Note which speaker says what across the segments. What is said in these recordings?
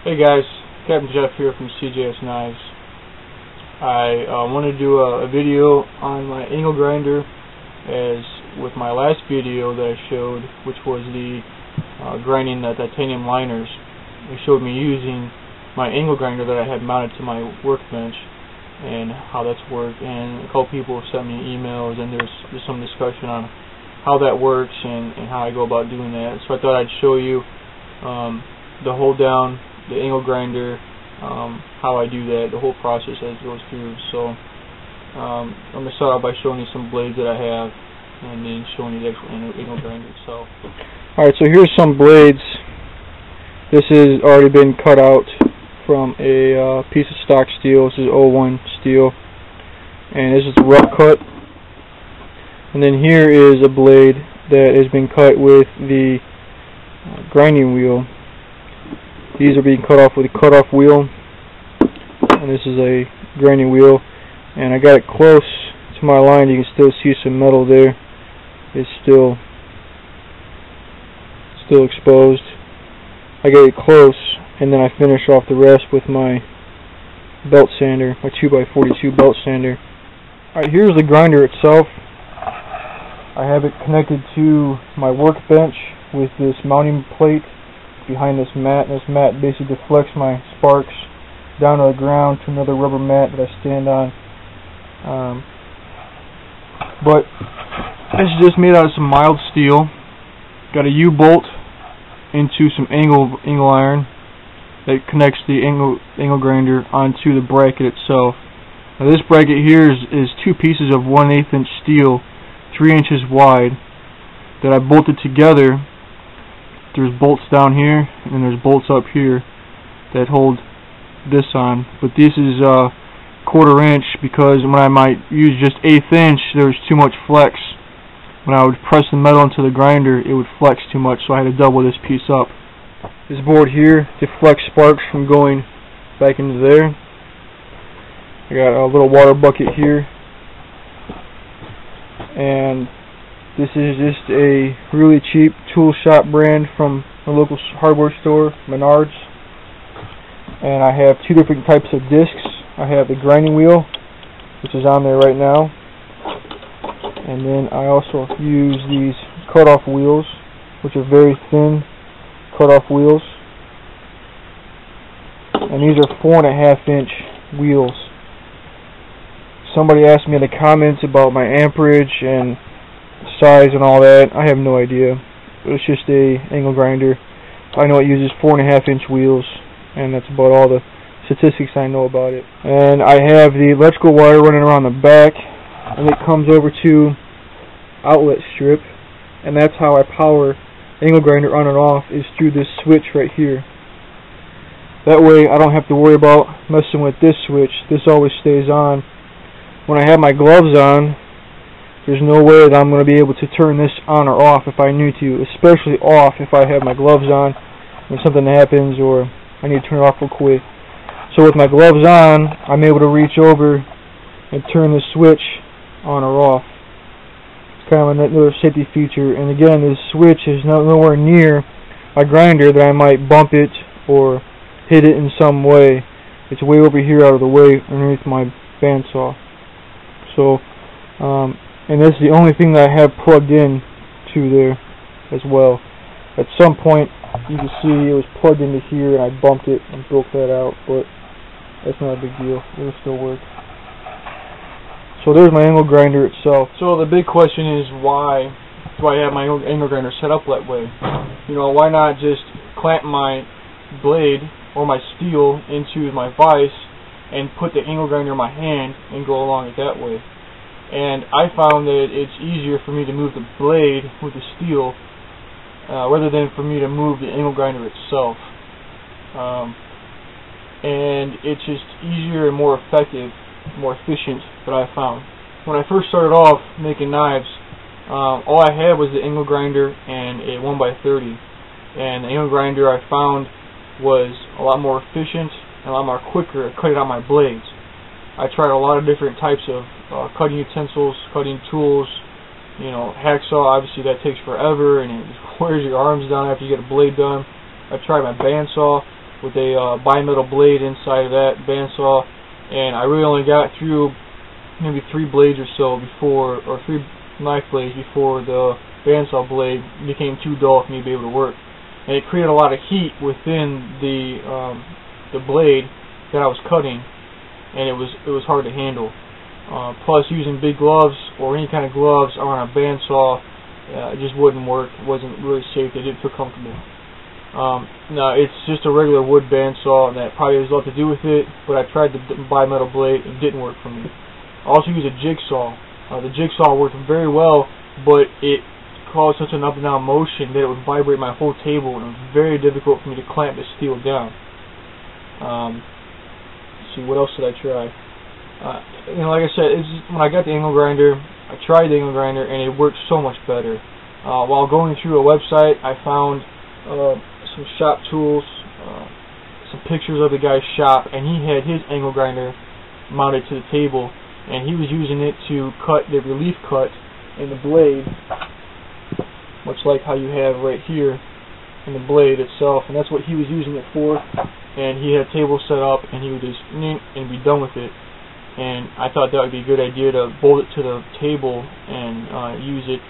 Speaker 1: Hey guys, Captain Jeff here from CJS Knives. I want to do a video on my angle grinder, as with my last video that I showed, which was the grinding the titanium liners. It showed me using my angle grinder that I had mounted to my workbench and how that's worked, and a couple people have sent me emails, and there's some discussion on how that works and how I go about doing that. So I thought I'd show you the hold down, the angle grinder, how I do that, the whole process as it goes through. So I'm going to start out by showing you some blades that I have, and then showing you the actual angle grinder itself.
Speaker 2: Alright, so here's some blades. This has already been cut out from a piece of stock steel. This is 01 steel, and this is the rough cut. And then here is a blade that has been cut with the grinding wheel. These are being cut off with a cut-off wheel, and this is a grinding wheel. And I got it close to my line. You can still see some metal there. It's still exposed. I get it close, and then I finish off the rest with my belt sander, my 2x42 belt sander. Alright, here's the grinder itself. I have it connected to my workbench with this mounting plate behind this mat. This mat basically deflects my sparks down to the ground to another rubber mat that I stand on. But this is just made out of some mild steel. Got a U-bolt into some angle iron that connects the angle grinder onto the bracket itself. Now this bracket here is two pieces of 1/8 inch steel, 3 inches wide, that I bolted together. There's bolts down here, and then there's bolts up here that hold this on. But this is 1/4 inch, because when I might use just 1/8 inch, there was too much flex. When I would press the metal into the grinder, it would flex too much, so I had to double this piece up. This board here deflects sparks from going back into there. I got a little water bucket here, and this is just a really cheap tool shop brand from a local hardware store, Menards. And I have two different types of discs. I have the grinding wheel, which is on there right now, and then I also use these cut-off wheels, which are very thin cut-off wheels. And these are 4.5 inch wheels. Somebody asked me in the comments about my amperage and size and all that. I have no idea. It's just a angle grinder. I know it uses 4.5 inch wheels, and that's about all the statistics I know about it. And I have the electrical wire running around the back, and it comes over to outlet strip, and that's how I power angle grinder on and off, is through this switch right here. That way I don't have to worry about messing with this switch. This always stays on. When I have my gloves on, there's no way that I'm going to be able to turn this on or off if I need to, especially off if I have my gloves on and something happens or I need to turn it off real quick. So with my gloves on, I'm able to reach over and turn the switch on or off. It's kind of another safety feature. And again, this switch is nowhere near my grinder that I might bump it or hit it in some way. It's way over here out of the way underneath my bandsaw. So, and that's the only thing that I have plugged in to there as well. At some point, you can see it was plugged into here, and I bumped it and broke that out, but that's not a big deal. It'll still work. So there's my angle grinder itself.
Speaker 1: So the big question is, why do I have my angle grinder set up that way? You know, why not just clamp my blade or my steel into my vise and put the angle grinder in my hand and go along it that way? And I found that it's easier for me to move the blade with the steel rather than for me to move the angle grinder itself. And it's just easier and more effective, more efficient, that I found. When I first started off making knives, all I had was the angle grinder and a 1x30. And the angle grinder, I found, was a lot more efficient and a lot more quicker at cutting out my blades. I tried a lot of different types of cutting utensils, cutting tools. You know, hacksaw, obviously that takes forever and it wears your arms down after you get a blade done. I tried my bandsaw, with a bimetal blade inside of that bandsaw, and I really only got through maybe 3 blades or so before, or 3 knife blades before the bandsaw blade became too dull for me to be able to work. And it created a lot of heat within the blade that I was cutting, and it was hard to handle. Plus, using big gloves or any kind of gloves on a bandsaw, it just wouldn't work. It wasn't really safe. It didn't feel comfortable. Now, it's just a regular wood bandsaw, and that probably has a lot to do with it, but I tried the bimetal blade. It didn't work for me. I also used a jigsaw. The jigsaw worked very well, but it caused such an up and down motion that it would vibrate my whole table, and it was very difficult for me to clamp the steel down. Let's see, what else did I try? Like I said, when I got the angle grinder, I tried the angle grinder, and it worked so much better. While going through a website, I found some shop tools, some pictures of the guy's shop, and he had his angle grinder mounted to the table, and he was using it to cut the relief cut in the blade, much like how you have right here in the blade itself, and that's what he was using it for. And he had a table set up, and he would just and be done with it. And I thought that would be a good idea to bolt it to the table and use it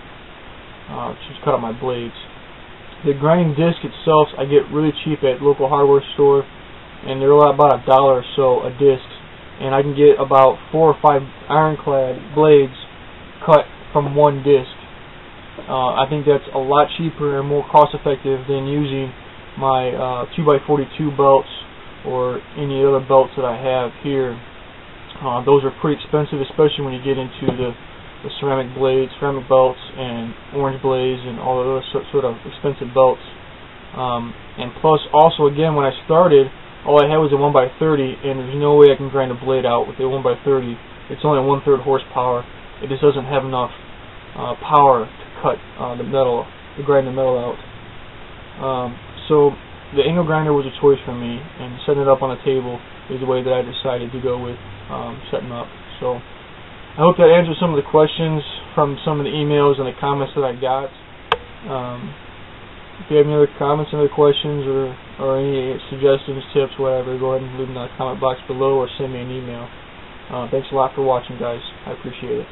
Speaker 1: to just cut out my blades. The grinding disc itself I get really cheap at local hardware store, and they're about $1 or so a disc, and I can get about 4 or 5 ironclad blades cut from one disc. I think that's a lot cheaper and more cost effective than using my 2x42 belts or any other belts that I have here. Those are pretty expensive, especially when you get into the ceramic blades, ceramic belts, and orange blades, and all of those sort of expensive belts. And plus, also again, when I started, all I had was a 1x30, and there's no way I can grind a blade out with a 1x30. It's only 1/3 horsepower. It just doesn't have enough power to cut the metal, to grind the metal out. So the angle grinder was a choice for me, and setting it up on a table is the way that I decided to go with setting up. So I hope that answers some of the questions from some of the emails and the comments that I got. If you have any other comments, any other questions, or any suggestions, tips, whatever, go ahead and leave them in the comment box below or send me an email. Thanks a lot for watching, guys. I appreciate it.